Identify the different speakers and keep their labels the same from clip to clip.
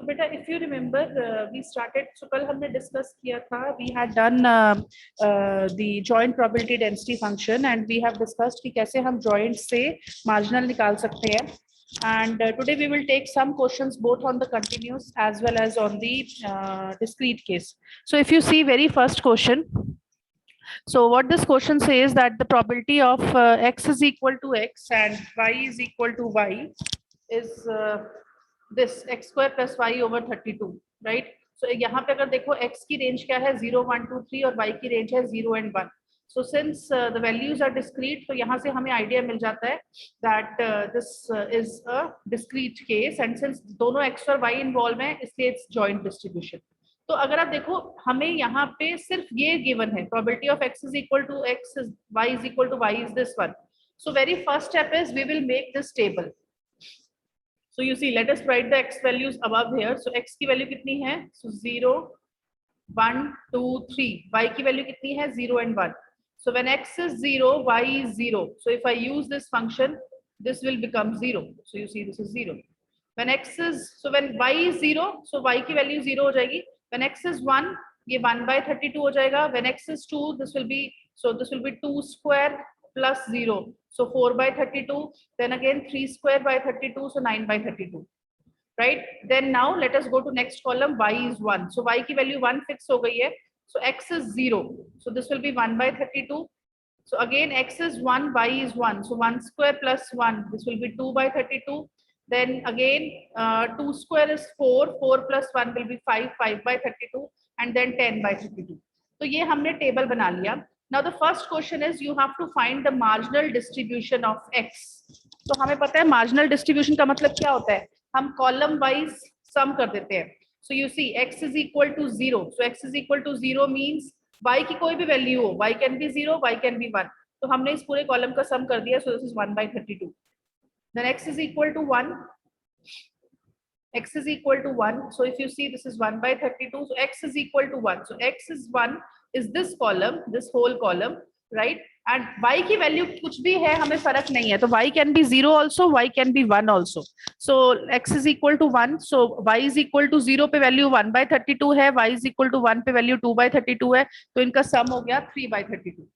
Speaker 1: तो बेटा if you remember we started, so कल हमने डिस्कस किया था, we had done the joint probability density function and we have discussed कि कैसे हम जॉइंट से मार्जिनल निकाल सकते हैं. And today we will take some questions both on the continuous as well as on the discrete case. So if you see very first question, so what this question says that the probability of x is equal to x and y is equal to y is this x square plus y over 32, right? So यहाँ पे अगर देखो x की range क्या है 0 1 2 3 और y की range है 0 and 1. So since the values are discrete, तो यहाँ से हमें आइडिया मिल जाता है that this is a discrete case and since दोनों x और y इन्वॉल्व हैं इसलिए it's joint distribution. तो अगर आप देखो हमें यहाँ पे सिर्फ ये गिवन है probability of x is equal to x is y is equal to y is this one. So very first step is we will make this table. So you see, let us write the x values above here. So x की value कितनी है? So 0 1 2 3. y की value कितनी है? 0 and 1. So when x is 0, y is 0. So if I use this function, this will become 0. So you see this is 0. When x is, so when y is 0, so y की value 0 हो जाएगी. When x is 1, ये 1 by 32 हो जाएगा. When x is 2, this will be, so this will be 2 square plus 0. So 4 by 32, then again 3 square by 32, so 9 by 32. Right? Then now let us go to next column, y is 1. So y की value 1 fix हो गई है. So x is 0. So this will be 1 by 32. So again x is 1, y is 1. So 1 square plus 1, this will be 2 by 32. Then again 2 square is 4, 4 plus 1 will be 5, 5 by 32 and then 10 by 32. तो ये हमने table बना लिया. Now the first question is you have to find the marginal distribution of x. तो हमें पता है marginal distribution का मतलब क्या होता है, हम column wise sum कर देते हैं. So you see x is equal to 0. So x is equal to 0 means y की कोई भी वैल्यू हो, y can be 0, y can be 1. तो हमने इस पूरे कॉलम का सम कर दिया. So this is 1 by 32. Then x is equal to 1. X is equal to 1. So if you see this is 1 by 32. So x is equal to 1. So x is 1 is this column, this whole column, right? And y की value कुछ भी है हमें फर्क नहीं है. तो y can be 0 also, y can be 1 also. So x is equal to 1. So y is equal to 0 पे वैल्यू 1 by 32 है, y is equal to 1 पे वैल्यू 2 by 32 है. तो इनका सम हो गया 3 by 32.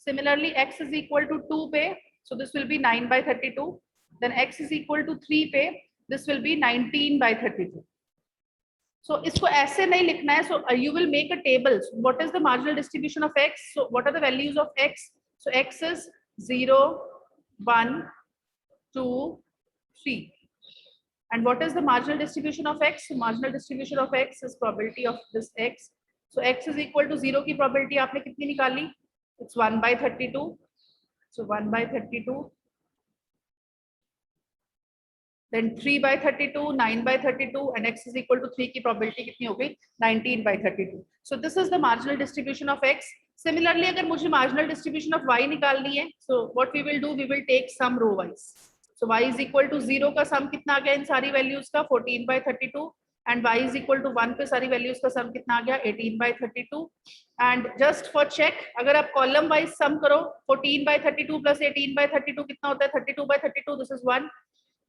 Speaker 1: Similarly x is equal to 2 पे, so this will be 9 by 32. Then x is equal to 3 पे, this will be 19 by 32. So इसको ऐसे नहीं लिखना है. So you will make a table. So what is the marginal distribution of x? So what are the values of x? So x is 0, 1, 2, 3. And what is the marginal distribution of x? So marginal distribution of x is probability of this x. So x is equal to 0 की probability आपने कितनी निकाली? It's 1 by 32. So 1 by 32. Then 3 by 32, 9 by 32 and x is equal to 3 की probability कितनी हो गई? 19 by 32. So this is the marginal distribution of x. Similarly अगर मुझे marginal distribution of y निकालनी है, so what we will do, we will take sum row wise. So y is equal to 0 का sum कितना आ गया इन सारी values का? 14 by 32. And y is equal to 1 पे सारी values का sum कितना आ गया? 18 by 32. And just for check, अगर आप column wise sum करो, 14 by 32 plus 18 by 32 कितना होता है? 32 by 32, this is 1.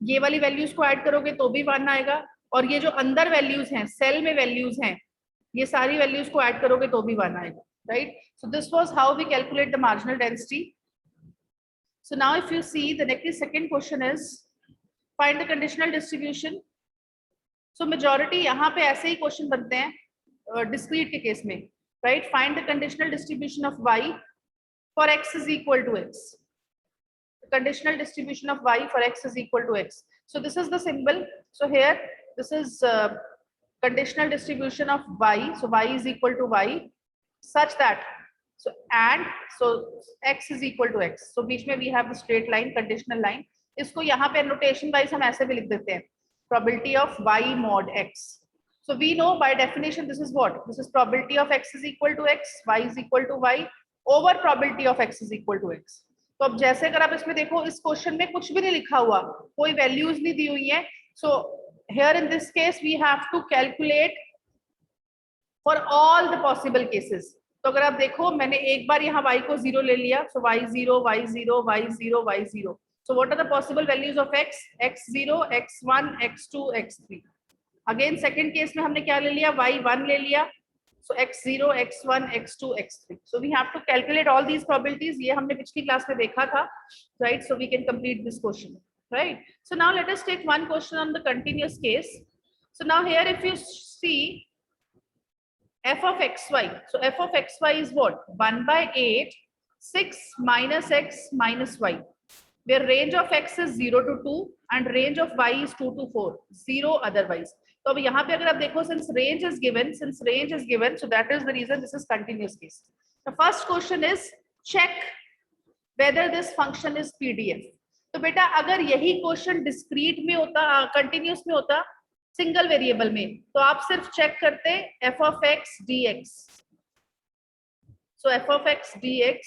Speaker 1: ये वाली वैल्यूज को ऐड करोगे तो भी 1 आएगा. और ये जो अंदर वैल्यूज हैं, सेल में वैल्यूज हैं, ये सारी वैल्यूज को ऐड करोगे तो भी 1 आएगा, right? So this was how we calculate the marginal density. So now if you see the next second question is find the conditional distribution. So majority यहाँ पे ऐसे ही क्वेश्चन बनते हैं डिस्क्रीट के केस में, right? Find the conditional distribution of y for x is equal to x. Conditional distribution of y for x is equal to x. So this is the symbol. So here this is conditional distribution of y. So y is equal to y such that so x is equal to x. So बीच में we have the straight line, conditional line. इसको यहाँ पे notation wise हम ऐसे भी लिख देते हैं, probability of y mod x. So we know by definition this is what? This is probability of x is equal to x, y is equal to y over probability of x is equal to x. तो अब जैसे अगर आप इसमें देखो इस question में कुछ भी नहीं लिखा हुआ, कोई वैल्यूज नहीं दी हुई है. So here in this case we have to calculate for all the possible cases. तो अगर आप देखो मैंने एक बार यहाँ y को 0 ले लिया. So y 0, y 0, y 0, y 0. So what are the possible values of x? x 0, x 1, x 2, x 3. Again second case में हमने क्या ले लिया, y1 ले लिया, so x0, x1, x2, x3. So we have to calculate all these probabilities. ये हमने पिछली क्लास में देखा था, right? So we can complete this question, right? So now let us take one question on the continuous case. So now here if you see f of xy, so f of xy is what? 1/8, 6 minus x minus y, where range of x is 0 to 2 and range of y is 2 to 4, 0 otherwise. तो अब यहाँ पे अगर आप देखो, since range is given, so that is the reason this is continuous case. The first question is check whether this function is PDF. तो बेटा अगर यही क्वेश्चन डिस्क्रीट में होता, कंटिन्यूस में होता, सिंगल वेरिएबल में, तो आप सिर्फ चेक करते f of x dx. So f of x dx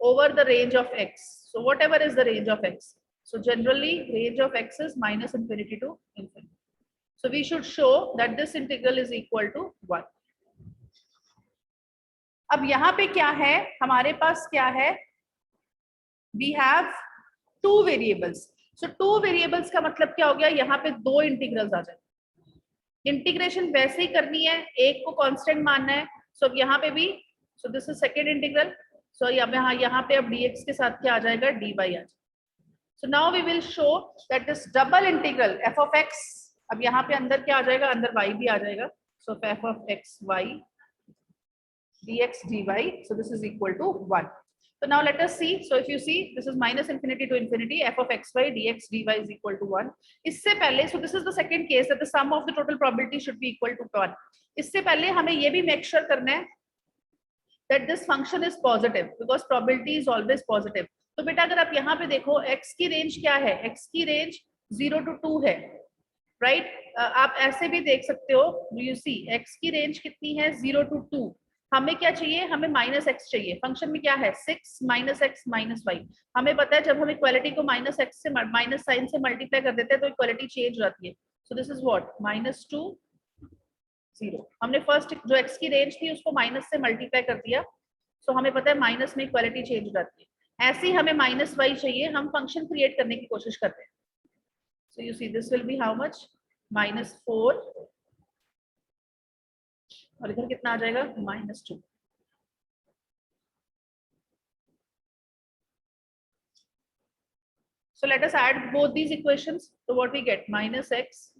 Speaker 1: over the range of x. So whatever is the range of x. So generally range of x is minus infinity to infinity. So we should show that this integral is equal to 1. अब यहाँ पे क्या है, हमारे पास क्या है, we have two variables. So two variables का मतलब क्या हो गया, यहाँ पे दो इंटीग्रल्स आ जाए. इंटीग्रेशन वैसे ही करनी है, एक को कांस्टेंट मानना है. सो अब यहाँ पे भी, so this is second integral. So यहाँ पे अब dx के साथ क्या आ जाएगा, dy आ जाएगा. So now we will show that this double integral f of x, अब यहाँ पे अंदर क्या आ जाएगा, अंदर y भी आ जाएगा. सो f of x y dx dy, so this is equal to 1. So now let us see. So if you see, this is minus infinity to infinity, f of xy dx dy is equal to 1. इससे पहले, so this is the second case that the sum of the total probability should be equal to 1. इससे पहले हमें ये भी make sure करना है that this function is positive because probability is always positive. तो बेटा अगर आप यहाँ पे देखो x की रेंज क्या है, x की रेंज 0 to 2 है, right? आप ऐसे भी देख सकते हो, you see x की रेंज कितनी है, 0 to 2. हमें क्या चाहिए, हमें माइनस एक्स चाहिए. फंक्शन में क्या है, 6 माइनस एक्स माइनस वाई. हमें पता है जब हम इक्वालिटी को माइनस एक्स से माइनस साइन से मल्टीप्लाई कर देते हैं तो इक्वालिटी चेंज हो जाती है. So this is what, -2 0. हमने फर्स्ट जो एक्स की रेंज थी उसको माइनस से मल्टीप्लाई कर दिया, सो हमें पता है माइनस में इक्वालिटी चेंज हो जाती है. ऐसे ही हमें माइनस वाई चाहिए, हम फंक्शन क्रिएट करने की कोशिश करते हैं. सो you see this will be how much, -4, और इधर कितना आ जाएगा, -2. So let us add both these equations. So what we get, -x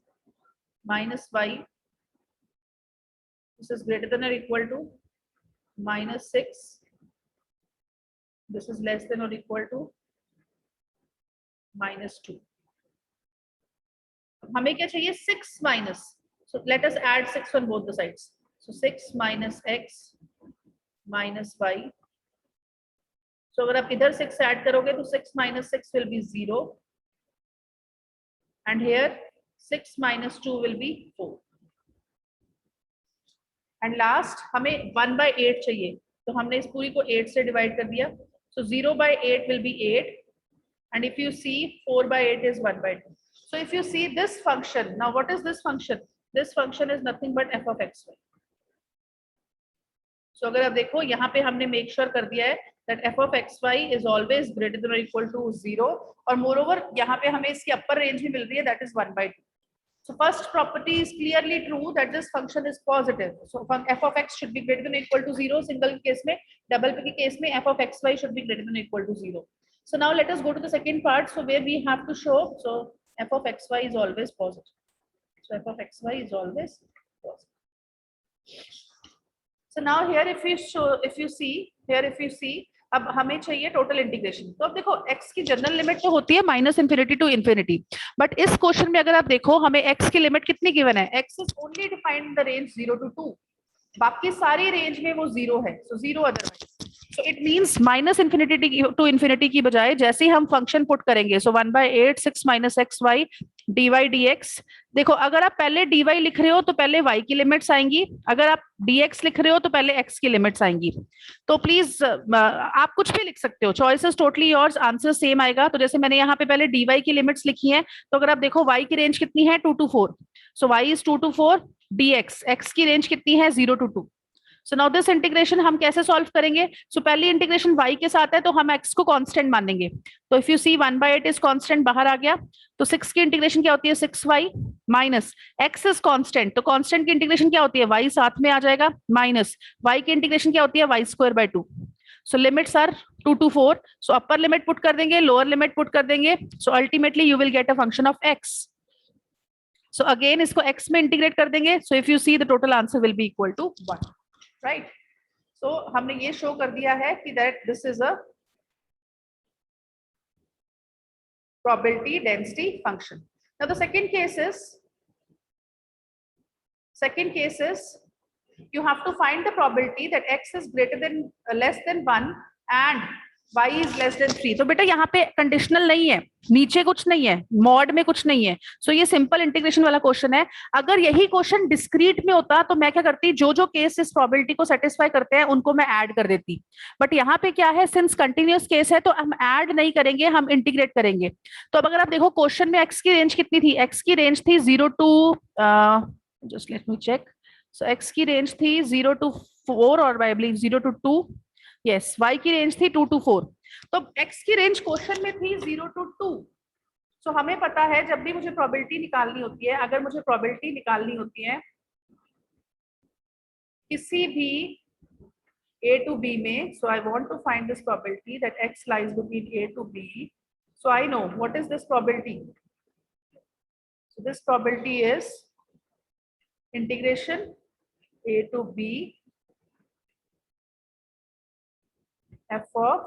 Speaker 1: minus y, this is greater than or equal to -6, this is less than or equal to -2. हमें क्या चाहिए, 6 minus, so let us add 6 on both the sides. So 6 minus x minus y. So अगर आप इधर 6 add करोगे तो 6 minus 6 will be 0, and here 6 minus 2 will be 4. And last हमें 1/8 चाहिए, तो हमने इस पूरी को 8 से डिवाइड कर दिया. So 0/8 will be 8, and if you see 4/8 is 1/2. So if you see this function, now what is this function? This function is nothing but f of xy. So अगर आप देखो यहाँ पे हमने मेक श्योर कर दिया है that f of xy is always greater than or equal to 0, और moreover यहाँ पे हमें इसकी अपर रेंज भी मिल रही है, that is 1/2. So first property is clearly true that this function is positive. So f of x should be greater than or equal to 0 single case में, double के case में f of xy should be greater than or equal to 0. So now let us go to the second part. So where we have to show, so f of xy is always positive. So f of xy is always positive. So now here if you see, अब हमें चाहिए total integration. तो अब देखो x की general limit तो होती है -∞ to ∞, बट इस क्वेश्चन में अगर आप देखो हमें x की लिमिट कितनी गिवन है, x is only defined in the range 0 to 2, बाकी सारी रेंज में वो 0 है, सो 0 otherwise. So it means -∞ to ∞ की बजाय जैसे ही हम फंक्शन पुट करेंगे, सो 1/8 6 minus xy dy dx. देखो अगर आप पहले dy लिख रहे हो तो पहले y की लिमिट्स आएंगी, अगर आप dx लिख रहे हो तो पहले x की लिमिट्स आएंगी. तो प्लीज आप कुछ भी लिख सकते हो, choice is totally yours, answer same आएगा. तो जैसे मैंने यहाँ पे पहले dy की लिमिट्स लिखी हैं, तो अगर आप देखो y की रेंज कितनी है, 2 to 4, so y is 2 to 4 dx, x की रेंज कितनी है, 0 to 2. So now this integration हम कैसे सॉल्व करेंगे? सो पहली इंटीग्रेशन y के साथ है तो हम x को कांस्टेंट मानेंगे। तो if you see 1/8 is constant बाहर आ गया, तो 6 की इंटीग्रेशन क्या होती है 6y minus x is constant, तो कांस्टेंट की इंटीग्रेशन क्या होती है y साथ में आ जाएगा माइनस y की इंटीग्रेशन क्या होती है y²/2। So limits are 2 to 4, so upper limit put कर देंगे, लोअर लिमिट पुट कर देंगे, so ultimately you will get a function of x। So again इसको x में इंटीग्रेट कर देंगे, so if you see the total answer will be equal to 1, right. So हमने ये शो कर दिया है कि that this is a probability density function. Now the second case is you have to find the probability that x is greater than less than 1 and y is less than 3. तो बेटा यहाँ पे conditional नहीं है, नीचे कुछ नहीं है, मॉड में कुछ नहीं है, सो ये सिंपल इंटीग्रेशन वाला क्वेश्चन है। अगर यही क्वेश्चन डिस्क्रीट में होता तो मैं क्या करती, जो जो केस इस प्रोबेबिलिटी को सेटिस्फाई करते हैं उनको मैं ऐड कर देती, बट यहाँ पे क्या है, सिंस कंटिन्यूअस केस है तो हम ऐड नहीं करेंगे, हम इंटीग्रेट करेंगे। तो अब अगर आप देखो क्वेश्चन में एक्स की रेंज कितनी थी, एक्स की रेंज थी 0 to just let me check, so x की रेंज थी 0 to 4 और I believe 0 to 2, yes, y की रेंज थी 2 to 4, तो x की रेंज क्वेश्चन में थी 0 to 2। सो हमें पता है जब भी मुझे प्रोबेबिलिटी निकालनी होती है, अगर मुझे प्रोबेबिलिटी निकालनी होती है किसी भी a to b में, so I want to find this probability that x lies between a to b, so I know what is this probability. So this probability is integration a to b f of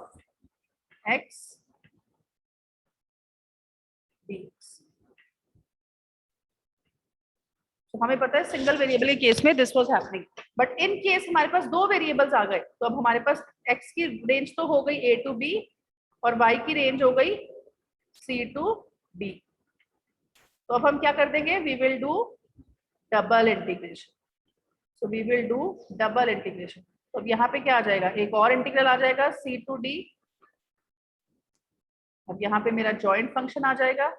Speaker 1: x dx. तो हमें पता है single variable के case में this was happening, but in case हमारे पास दो variables आ गए, तो अब हमारे पास x की रेंज तो हो गई a to b और y की रेंज हो गई c to d। तो अब हम क्या कर देंगे, we will do double integration. So we will do double integration. तो अब यहाँ पे क्या आ जाएगा, एक और इंटीग्रल आ जाएगा c to d। अब यहाँ पे मेरा जॉइंट फंक्शन आ जाएगा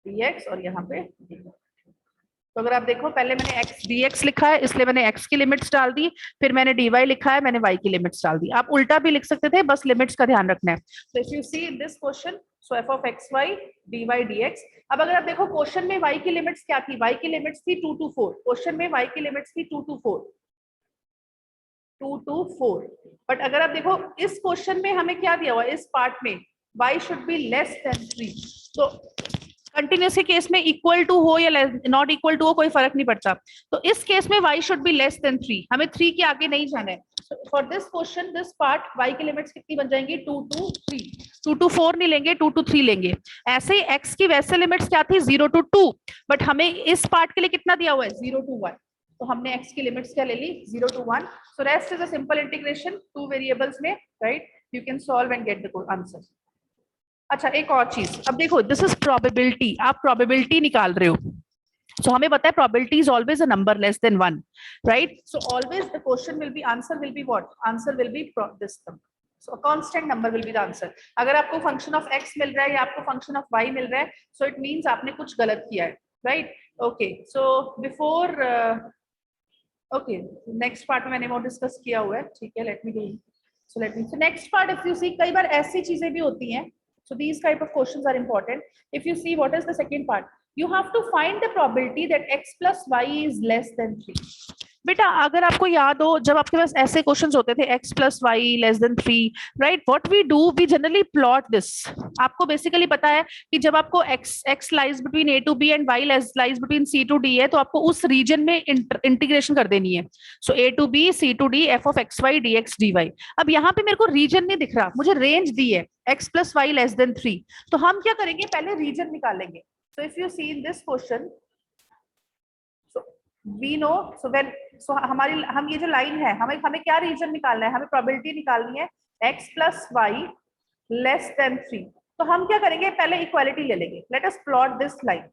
Speaker 1: dx और यहाँ पे dy। तो अगर आप देखो पहले मैंने x dx लिखा है इसलिए मैंने x की लिमिट्स डाल दी, फिर मैंने dy लिखा है मैंने y की लिमिट्स डाल दी। आप उल्टा भी लिख सकते थे, बस लिमिट्स का ध्यान रखना है। तो if you see in this question, so f of xy dy dx। अब अगर आप देखो क्वेश्चन में y की लिमिट्स क्या थी, y की लिमिट्स थी 2 to 4, क्वेश्चन में y की लिमिट्स थी 2 to 4, 2 to 4। बट अगर आप देखो इस क्वेश्चन में हमें क्या दिया हुआ है, इस पार्ट में y should be less than 3। तो कंटिन्यूस के केस में इक्वल टू हो या नॉट इक्वल टू हो कोई फर्क नहीं पड़ता, तो इस केस में y should be less than 3, हमें 3 के आगे नहीं जाना है। For this question this part y की लिमिट्स कितनी बन जाएंगी 2 to 3, 2 to 4 नहीं लेंगे 2 to 3 लेंगे। ऐसे ही x की वैसे लिमिट्स क्या थी 0 to 2, बट हमें इस पार्ट के लिए कितना दिया हुआ है 0 to 1, तो हमने x की लिमिट्स क्या ले ली 0 to 1। So rest is a simple integration two variables में, right, you can solve and get the answer. अच्छा एक और चीज, अब देखो दिस इज प्रोबेबिलिटी, आप प्रोबेबिलिटी निकाल रहे हो, so हमें पता है probability is always a number less than 1, right? So always the question will be, answer will be what, answer will be this number, so a constant number will be the answer। अगर आपको function of x मिल रहा है या आपको function of y मिल रहा है, so it means आपने कुछ गलत किया है, right? Okay, so before okay, next part में मैंने वो डिस्कस किया हुआ है, ठीक है, let me do, so next part if you see, कई बार ऐसी चीजें भी होती हैं, so these type of questions are important। if you see what is the second part, you have to find the probability that x plus y is less than 3। बेटा अगर आपको याद हो जब आपके पास ऐसे क्वेश्चंस होते थे x plus y less than 3, right, what we do we generally plot this. आपको बेसिकली पता है कि जब आपको x lies between a to b and y lies between c to d है, तो आपको उस रीजन में इंटीग्रेशन कर देनी है। सो a to b c to d f of xy dx dy। अब यहाँ पे मेरे को रीजन नहीं दिख रहा, मुझे रेंज दी है x plus y less than 3, तो हम क्या करेंगे पहले रीजन निकालेंगे। So if you see in this question, so we know, so हमारी हम ये जो लाइन है हमें क्या रीजन निकालना है, हमें प्रोबेबिलिटी निकालनी है x plus y less than 3। तो हम क्या करेंगे पहले इक्वालिटी ले लेंगे, let us plot this line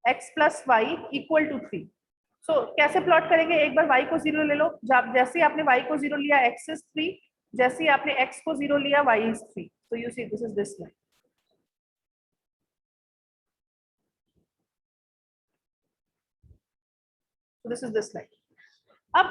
Speaker 1: x plus y equal to 3। so कैसे प्लॉट करेंगे, एक बार y को 0 ले लो, जब जैसे आपने y को 0 लिया x is 3, जैसे ही आपने x को 0 लिया y is 3। so you see this is this line। So this is this line। अब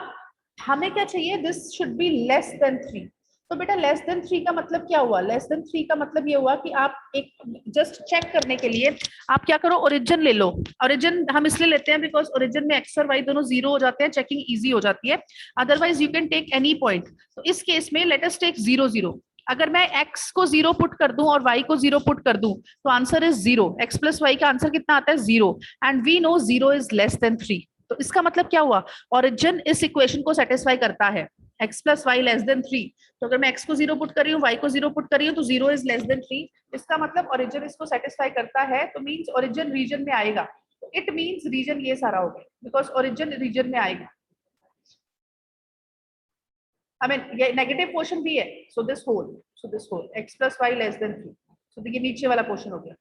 Speaker 1: हमें क्या चाहिए, this should be less than 3। तो बेटा लेस देन 3 का मतलब क्या हुआ, लेस देन 3 का मतलब ये हुआ कि आप एक जस्ट चेक करने के लिए आप क्या करो, ओरिजिन ले लो। ओरिजिन हम इसलिए लेते हैं बिकॉज ओरिजिन में एक्स और वाई दोनों जीरो हो जाते हैं, चेकिंग इजी हो जाती है। Otherwise you can take any point. तो इस केस में लेट अस टेक 0 0। अगर मैं x को 0 पुट कर दूं और y को 0 पुट कर दूं तो answer is 0। x plus y का आंसर कितना आता है, 0। And we know 0 is less than 3। तो इसका मतलब क्या हुआ, ओरिजिन इस इक्वेशन को सेटिस्फाई करता है, x plus y less than 3। तो अगर मैं x को 0 पुट कर रही हूँ, y को 0 पुट कर रही हूँ, तो 0 इज लेस देन 3। इसका मतलब ओरिजिन इसको सेटिस्फाई करता है, तो मींस ओरिजिन रीजन में आएगा। इट मींस रीजन ये सारा हो गया, बिकॉज ओरिजिन रीजन में आएगा। I mean ये नेगेटिव पोर्शन भी है, so this whole x plus y less than 3। So देखिए नीचे वाला पोर्शन हो गया।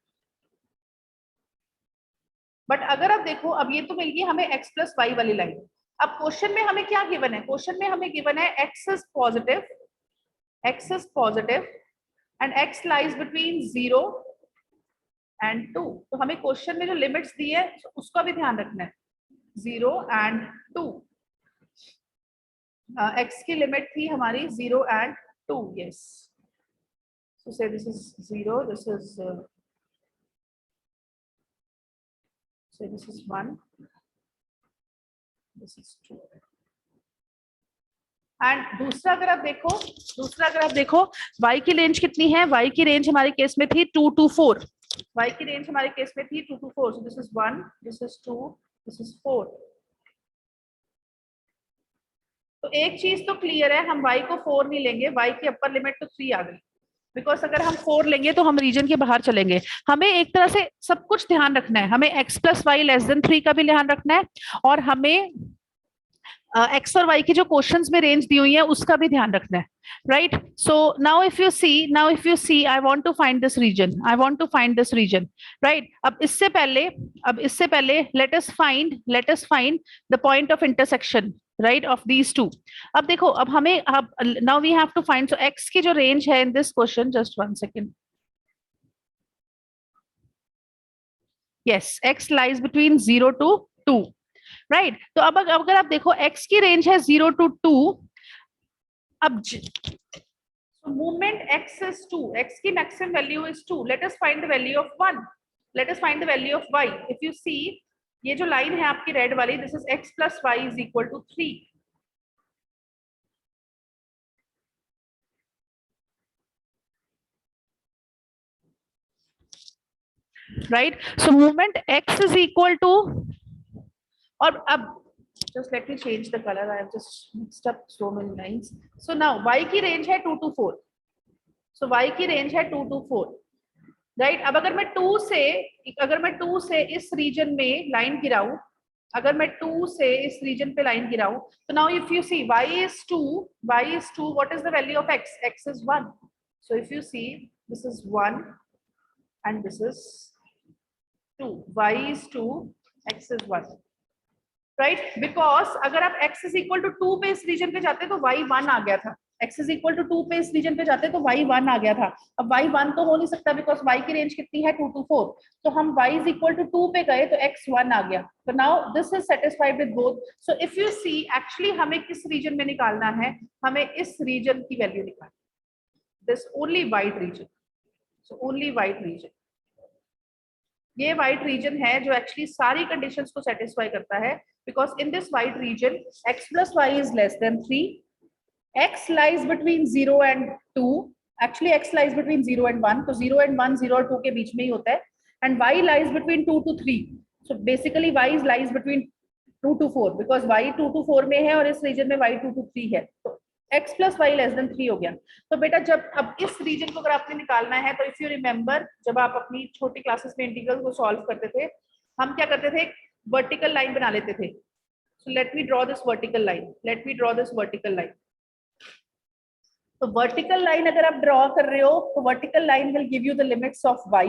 Speaker 1: बट अगर आप देखो, अब ये तो मिल गई हमें x प्लस वाई वाली लाइन। अब क्वेश्चन में हमें क्या गिवन है, क्वेश्चन में हमें गिवन है x is positive and x lies between 0 and 2। तो हमें क्वेश्चन में जो लिमिट्स दी है उसका भी ध्यान रखना है, 0 एंड 2। x की लिमिट थी हमारी 0 and 2, yes. So say this is 0, this is say this is 1, this is 2। And दूसरा अगर आप देखो y की रेंज कितनी है, y की रेंज हमारे केस में थी 2 to 4। y की रेंज हमारे केस में थी 2 to 4। So this is 1, this is 2, this is 4। तो एक चीज तो क्लियर है, हम y को 4 नहीं लेंगे, y की अपर लिमिट तो 3 आ गई। बिकॉज अगर हम 4 लेंगे तो हम रीजन के बाहर चलेंगे। हमें एक तरह से सब कुछ ध्यान रखना है, हमें x plus y less than 3 का भी ध्यान रखना है, और हमें एक्स और वाई की जो क्वेश्चंस में रेंज दी हुई है उसका भी ध्यान रखना है, right. So now if you see I want to find this region, right. अब इससे पहले let us find the point of intersection, right, of these two. अब देखो, अब हमें now we have to find, so x की जो range है in this question, just 1 second, yes, x lies between 0 to 2, right. तो अब अगर आप देखो x की रेंज है 0 to 2। अब मूवमेंट x is 2, x की maximum value is 2। Let us find the value of 1, let us find the value of y। If you see, ये जो लाइन है आपकी रेड वाली, this is x plus Y is equal to 3। Right, so movement x is equal to, और अब just let me change the color, I have just mixed up so many lines। so now y की range है 2 to 4, so y की range है 2 to 4, right. अब अगर मैं 2 से इस रीजन में लाइन गिराऊं, अगर मैं 2 से इस रीजन पे लाइन गिराऊं, तो now if you see y is 2, what is the value of x is 1। so if you see, this is 1 and this is 2, y is 2, x is 1, right. Because अगर आप x is equal to 2 पे इस reason पे जाते तो y 1 आ गया था, x इज इक्वल टू 2 पे इस रीजन पे जाते तो y 1 आ गया था। अब y 1 तो हो नहीं सकता बिकॉज y की रेंज कितनी है, 2 to 4। तो हम y इज इक्वल टू 2 पे गए तो x 1 आ गया। तो now this is satisfied with both. So if you see, actually हमें किस रीजन में निकालना है, हमें इस रीजन की वैल्यू निकालनी, this only white region. So only white region, ये वाइट रीजन है जो एक्चुअली सारी कंडीशंस को सेटिस्फाई करता है। Because in this white region x plus Y is less than 3, x lies between 0 and 2, actually x lies between 0 and 1, तो 0 and 1, 0 और 2 के बीच में ही होता है, and y lies between 2 to 3, so basically y lies between 2 to 4 because y 2 to 4 में है और इस रीजन में y 2 to 3 है, तो x plus y less than 3 हो गया। तो बेटा जब अब इस रीजन को अगर आपने निकालना है, तो इफ यू रिमेम्बर, जब आप अपनी छोटी क्लासेस में इंटीग्रल को सॉल्व करते थे, हम क्या करते थे, वर्टिकल लाइन बना लेते थे। So let me draw this vertical line, तो वर्टिकल लाइन अगर आप ड्रॉ कर रहे हो तो vertical line will give you the limits of y।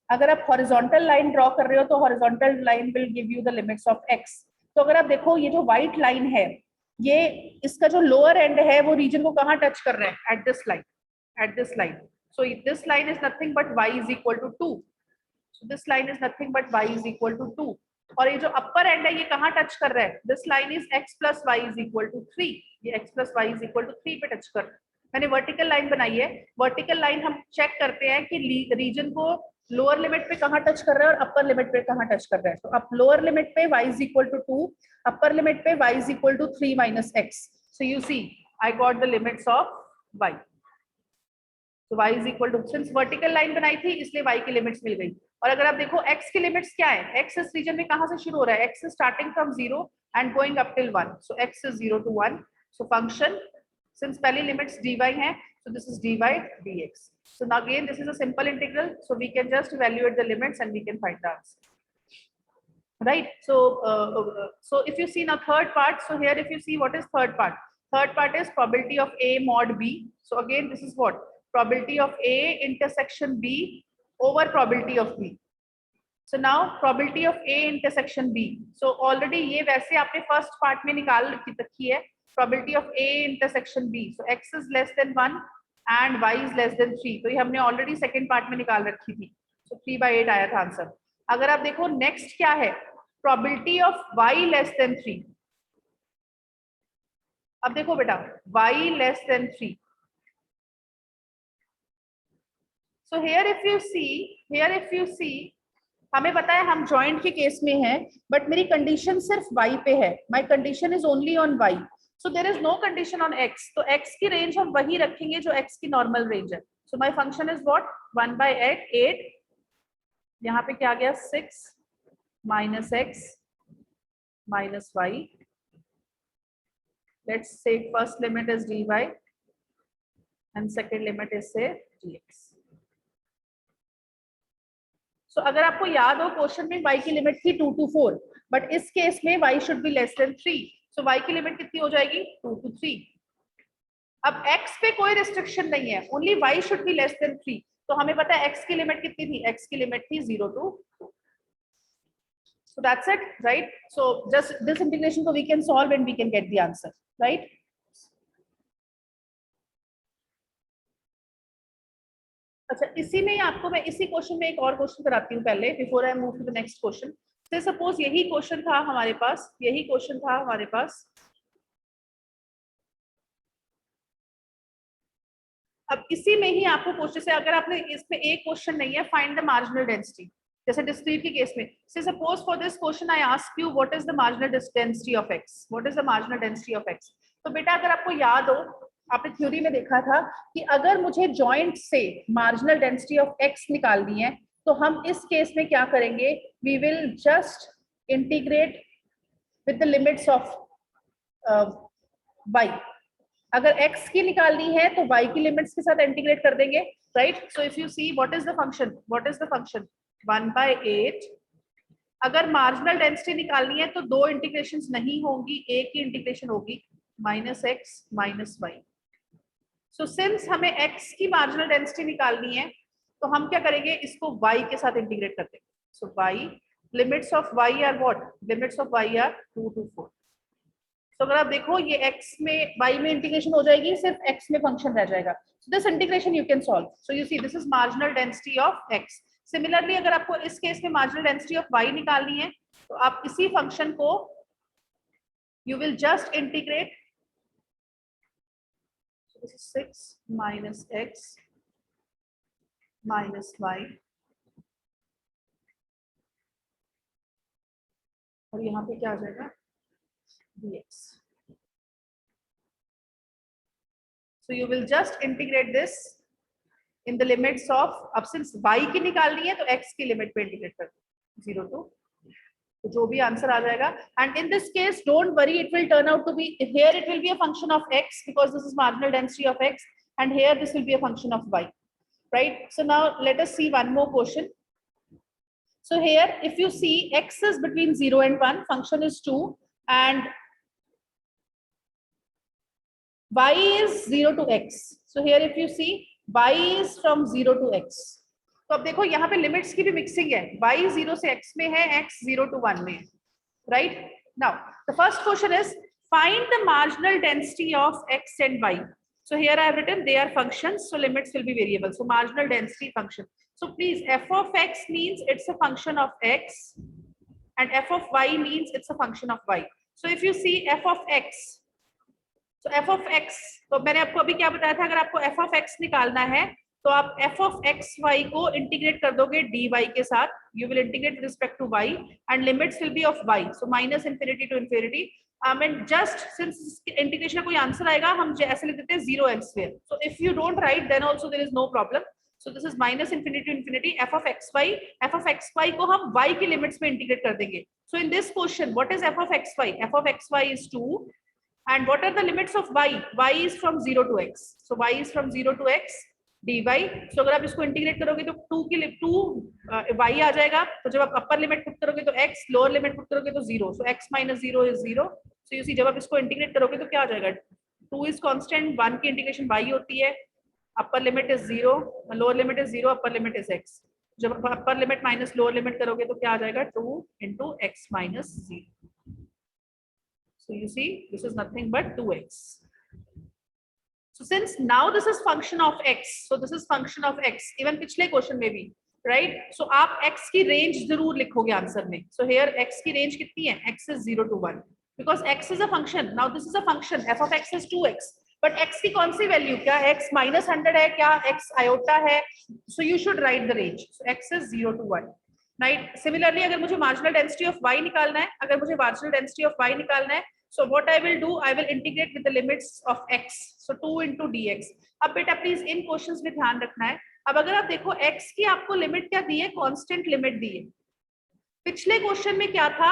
Speaker 1: अगर आप हॉरिजॉन्टल लाइन ड्रॉ कर रहे हो तो horizontal line will give you the limits of x। तो अगर आप देखो ये जो व्हाइट लाइन है, ये इसका जो लोअर एंड है वो रीजन को कहाँ टच कर रहा है, at this line. So this line is nothing but y is equal to 2। So this line is nothing but y is equal to 2। और ये जो अपर एंड है ये कहाँ टच कर रहा है? This line is x plus Y is equal to 3, ये x plus Y is equal to 3 पे टच कर रहा है। मैंने वर्टिकल लाइन बनाई है, वर्टिकल लाइन हम चेक करते हैं कि रीजन को लोअर लिमिट पे कहाँ टच कर रहा है और अपर लिमिट पे कहाँ टच कर रहा है। तो अब लोअर लिमिट पे y is equal to 2, upper limit पे y is equal to 3 minus x। So you see I got the limits of y। तो y is equal to, since vertical line बनाई थी इसलिए y की limits मिल गई। और अगर आप देखो x की लिमिट्स क्या है, x इस रीजन में कहां से शुरू हो रहा है? x is starting from 0 and going up till 1, so x is 0 to 1, so function, since पहली लिमिट्स dy है, so this is dy dx. So now again this is a simple integral, so we can just evaluate the limits and we can find the answer, right? So if you see now third part, so here if you see what is third part, third part is probability of a mod b. So again this is what, probability of a intersection b over probability of b. So now probability of a intersection b, so already ये वैसे आपने first part में निकाल रखी है, probability of a intersection b, so x is less than 1 and y is less than 3, तो ये हमने already second part में निकाल रखी थी, so 3/8 आया था आंसर। अगर आप देखो next क्या है, probability of y less than 3, अब देखो बेटा y less than 3, so here if you see हमें पता है हम जॉइंट के केस में हैं, बट मेरी कंडीशन सिर्फ y पे है, my condition is only on y, so there is no condition on x, तो x की रेंज हम वही रखेंगे जो x की नॉर्मल रेंज है। So my function is what, 1/8, यहाँ पे क्या आ गया 6 minus x minus y, let's say first limit is dy and second limit is say dx। So, अगर आपको याद हो क्वेश्चन में y की लिमिट थी 2 to 4, बट इस केस में y should be less than 3, so y की लिमिट कितनी हो जाएगी 2 to 3। अब x पे कोई रिस्ट्रिक्शन नहीं है, only y should be less than 3, तो हमें पता है x की लिमिट कितनी थी, x की लिमिट थी 0 to 2, so that's it, right? So just this integration so we can solve and we can get the answer, right? अच्छा, इसी में आपको मैं इसी क्वेश्चन में एक और क्वेश्चन कराती हूँ पहले, before I move to the next question. Say suppose यही क्वेश्चन था हमारे पास, यही क्वेश्चन था हमारे पास, अब इसी में ही आपको क्वेश्चन से, अगर आपने इसमें एक क्वेश्चन नहीं है, फाइंड द मार्जिनल डेंसिटी, जैसे डिस्क्रीट के केस में, से suppose for this question I ask you what is the marginal density of x, what is the marginal density of x. तो बेटा अगर आपको याद हो, आपने थ्योरी में देखा था कि अगर मुझे जॉइंट से मार्जिनल डेंसिटी ऑफ एक्स निकालनी है, तो हम इस केस में क्या करेंगे, we will just integrate with the limits of y। अगर x की निकालनी है तो y की लिमिट्स के साथ इंटीग्रेट कर देंगे, right? So if you see what is the function, what is the function 1/8। अगर मार्जिनल डेंसिटी निकालनी है तो दो इंटीग्रेशंस नहीं होंगी, एक ही इंटीग्रेशन होगी, -x minus y। So since हमें x की मार्जिनल डेंसिटी निकालनी है, तो हम क्या करेंगे, इसको y के साथ इंटीग्रेट कर देंगे। So y, limits of y are what, limits of y are 2 to 4। तो अगर आप देखो ये x में y में इंटीग्रेशन हो जाएगी, सिर्फ x में फंक्शन रह जाएगा, so this integration you can solve. So you see this is marginal density of x। Similarly अगर आपको इस केस में मार्जिनल डेंसिटी ऑफ y निकालनी है, तो आप इसी फंक्शन को you will just integrate, so this is 6 minus x minus y, और यहाँ पे क्या आ जाएगा dx। So you will just integrate this in the limits of, अब सिंस y की निकालनी है तो x की लिमिट पे इंटीग्रेट कर दो 0 to, तो जो भी आंसर आ जाएगा। And in this case don't worry, it will turn out to be, here it will be a function of x because this is marginal density of x, and here this will be a function of y, right? So now let us see one more question. So here if you see x is between 0 and 1, function is 2, and y is 0 to x. So here if you see y is from 0 to x, तो अब देखो यहाँ पे limits की भी mixing है, y 0 से x में है, x 0 to 1 में है, right? Now the first question is find the marginal density of x and y. So here I have written they are functions, so limits will be variable, so marginal density function. So please f of x means it's a function of x and f of y means it's a function of y. So if you see f of x, so f of x, तो मैंने आपको अभी क्या बताया था, अगर आपको f of x निकालना है तो आप f of x y को इंटीग्रेट कर दोगे dy के साथ, you will integrate with respect to y and limits will be of y, so minus infinity to infinity. And just since integration का कोई आंसर आएगा हम ऐसे लिख देते हैं 0 x square. So if you don't write then also there is no problem. So this is minus infinity to infinity f of xy को हम y की लिमिट्स में इंटीग्रेट कर देंगे. So in this question what is f of xy? F of xy is 2 and what are the limits of y? Y is from 0 to x. So y is from 0 to x dy. So अगर आप इसको integrate करोगे तो 2 की 2 y आ जाएगा, तो जब आप अपर लिमिट पुट करोगे तो x, लोअर लिमिट पुट करोगे तो 0. So x minus 0 is 0. So you see जब आप इसको इंटीग्रेट करोगे तो क्या आ जाएगा, 2 is constant, 1 की इंटीग्रेशन y होती है, upper limit is 0, lower limit is 0, upper limit is x. जब आप upper limit minus lower limit करोगे तो क्या आ जाएगा, 2 into x minus 0. So you see this is nothing but 2x. So since now this is function of x, so this is function of x, even पिछले question में भी, right? So आप x की range जरूर लिखोगे answer में. So here x की range कितनी है, x is 0 to 1 because x is a function. Now this is a function, f of x is 2x, but x की कौन सी वैल्यू, क्या x minus 100 है, क्या x iota है? So you should write the range. So x is 0 to 1. Right? Similarly अगर मुझे marginal density of y निकालना है, अगर मुझे marginal density of y निकालना है, so what I will do, I will integrate with the limits of x, so 2 into dx. अब बेटा प्लीज इन क्वेश्चंस में ध्यान रखना है. अब अगर आप देखो x की आपको लिमिट क्या दी है, कांस्टेंट लिमिट दी है. पिछले क्वेश्चन में क्या था,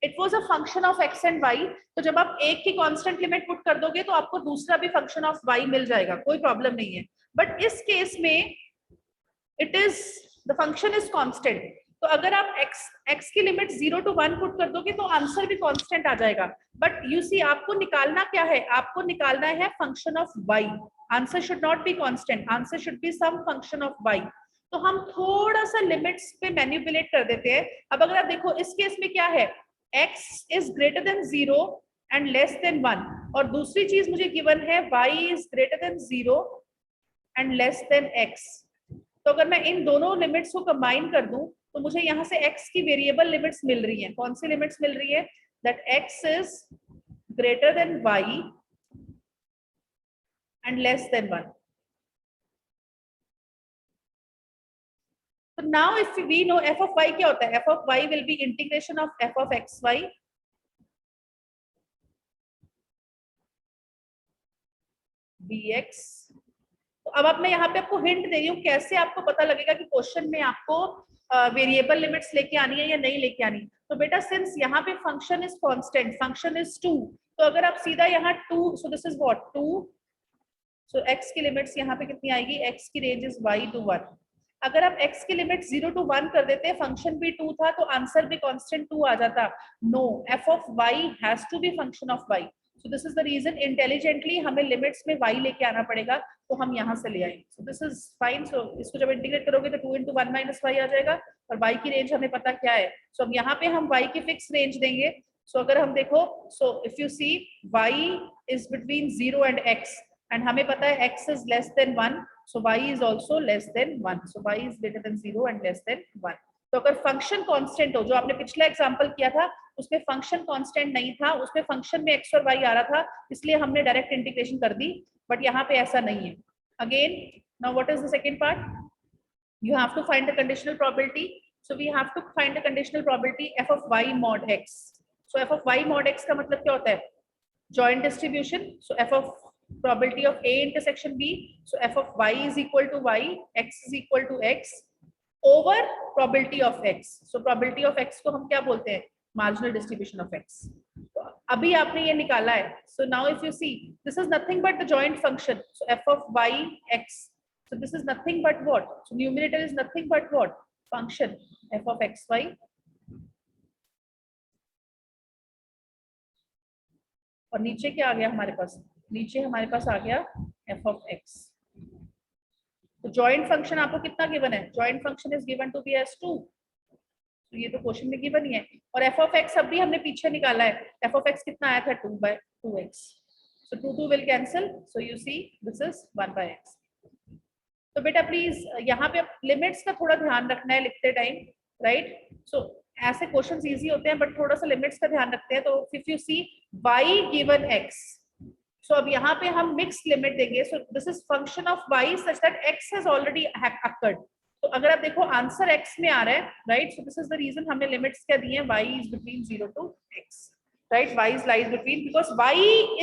Speaker 1: it was a function of x and y. तो जब आप एक की कांस्टेंट लिमिट पुट कर दोगे तो आपको दूसरा भी फंक्शन ऑफ y मिल जाएगा, कोई प्रॉब्लम नहीं है. बट इस केस में it is the function is constant. तो अगर आप x की लिमिट 0 to 1 पुट कर दोगे तो आंसर भी कांस्टेंट आ जाएगा. बट यू सी आपको निकालना क्या है, आपको निकालना है function of y. Answer should not be constant, answer should be some function of y. तो हम थोड़ा सा लिमिट्स पे मैनिपुलेट कर देते हैं. अब अगर आप देखो इस केस में क्या है, x is greater than 0 and less than 1, और दूसरी चीज मुझे गिवन है y is greater than 0 and less than x. तो अगर मैं इन दोनों लिमिट्स को कंबाइन कर दूं तो मुझे यहाँ से x की वेरिएबल लिमिट्स मिल रही हैं. कौन सी लिमिट्स मिल रही है, that x is greater than y and less than 1. So now if we know f of y क्या होता है, f of y will be integration of f of xy dx. तो अब मैं यहाँ पे आपको हिंट दे रही हूँ कैसे आपको पता लगेगा कि क्वेश्चन में आपको वेरिएबल लिमिट्स लेके आनी है या नहीं लेके आनी. तो बेटा सिंस यहाँ पे function is constant, function is 2, तो अगर आप सीधा यहाँ 2, so this is what 2, so x की लिमिट्स यहाँ पे कितनी आएगी, x की रेंज इज y to 1. अगर आप x की लिमिट 0 to 1 कर देते, फंक्शन भी 2 था तो आंसर भी कांस्टेंट 2 आ जाता. No, f of y has to be function of y. So this is the reason intelligently हमें लिमिट्स में y लेके आना पड़ेगा, तो हम यहाँ से ले आएंगे. So this is fine. So इसको जब इंटीग्रेट करोगे तो 2 into 1 minus y आ जाएगा, और y की रेंज हमें पता क्या है. So अब यहाँ पे हम y की फिक्स रेंज देंगे. So अगर हम देखो, so if you see y is between 0 and x, and हमें पता है x is less than 1, so y is also less than 1. So y is greater than 0 and less than 1. तो अगर function constant हो, जो आपने पिछला एग्जांपल किया था उसमें फंक्शन कांस्टेंट नहीं था, उसमें फंक्शन में x और y आ रहा था, इसलिए हमने डायरेक्ट इंटीग्रेशन कर दी. बट यहाँ पे ऐसा नहीं है. Again now what is the second part, you have to find the conditional probability. So we have to find the conditional probability f of y mod x. So f of y mod x का मतलब क्या होता है, joint distribution. So f of probability of a intersection b, so f of y is equal to y, x is equal to x over probability of x. So probability of x को हम क्या बोलते हैं, marginal distribution of x. तो अभी आपने ये निकाला है. So now if you see this is nothing but the joint function. So f of y x, so this is nothing but what, so numerator is nothing but what, function f of xy और नीचे क्या आ गया हमारे पास, नीचे हमारे पास आ गया f of x. तो जॉइंट फंक्शन आपको कितना गिवन है, joint function is given to be as 2. तो ये तो क्वेश्चन में गिवन ही है. और f of x अभी हमने पीछे निकाला है, f of x कितना आया था, 2/2x. So 2 will cancel, so you see this is 1/x. तो बेटा प्लीज यहाँ पे लिमिट्स का थोड़ा ध्यान रखना है लिखते टाइम, राइट. सो ऐसे क्वेश्चंस इजी होते हैं बट थोड़ा सा लिमिट्स का ध्यान रखते हैं. तो if you see y given x, so अब यहाँ पे हम मिक्स लिमिट देंगे. So this is function of y such that x has already occurred. तो अगर आप देखो आंसर x में आ रहा है, right. So this is the region हमने लिमिट्स क्या दी है, y is between 0 to x, right. y is lies between because y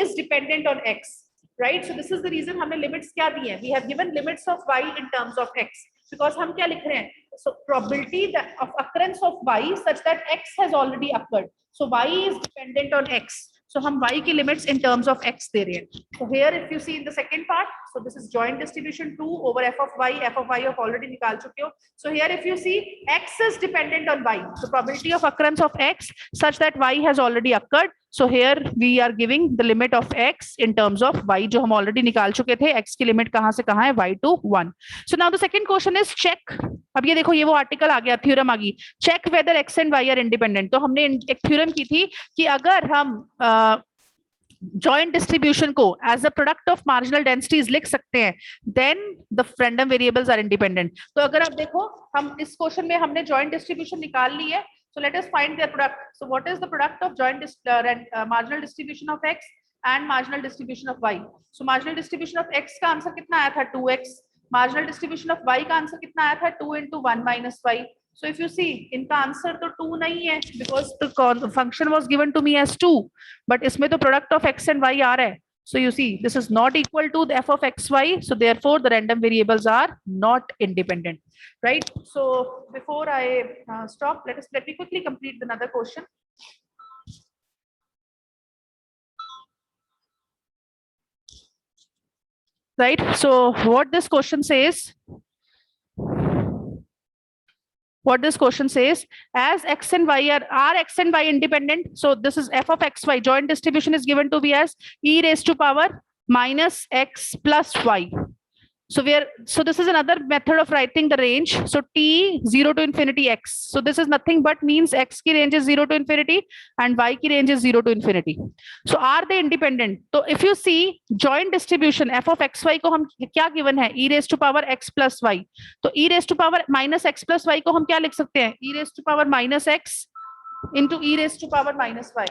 Speaker 1: is dependent on x, right. So this is the reason हमने limits क्या दी है. We have given limits of y in terms of x because हम क्या लिख रहे हैं. So probability of occurrence of y such that x has already occurred. So y is dependent on x. So हम y की limits in terms of x दे रहे हैं. So here if you see in the second part, so this is joint distribution 2 over f of y आप already निकाल चुके हो. So here if you see x is dependent on y. So probability of occurrence of x such that y has already occurred. So here we are giving the limit of x in terms of y जो हम already निकाल चुके थे. x की limit कहाँ से कहाँ है, y to 1. So now the second question is check. अब ये देखो ये वो आर्टिकल आ गया, थ्योरम आ गई. Check whether x and y are independent. तो हमने एक थ्योरम की थी कि अगर हम जॉइंट डिस्ट्रीब्यूशन को as a product of marginal densities लिख सकते हैं, then the random variables are independent. तो अगर आप देखो हम इस क्वेश्चन में हमने जॉइंट डिस्ट्रीब्यूशन निकाल ली है. So let us find their product. So what is the product of joint marginal distribution of x and marginal distribution of y? So marginal distribution of x का आंसर कितना आया था 2x. Marginal distribution of y का answer कितना आया था 2 into 1 minus y. So if you see इनका answer तो 2 नहीं है because the function was given to me as 2, but इसमें तो product of x and y आ रहा है. So you see this is not equal to the f of xy. So therefore the random variables are not independent, right. So before I stop, let me quickly complete another question. Right. So what this question says, as x and y are x and y independent. So this is f of xy, joint distribution is given to be as e raised to power minus x plus y. So this is another method of writing the range. So t 0 to infinity x. So this is nothing but means x की range is 0 to infinity and y की range is 0 to infinity. So are they independent? So if you see joint distribution f of xy को हम क्या given है, e raised to power x plus y. तो e raised to power minus x plus y को हम क्या लिख सकते हैं, e raised to power minus x into e raised to power minus y.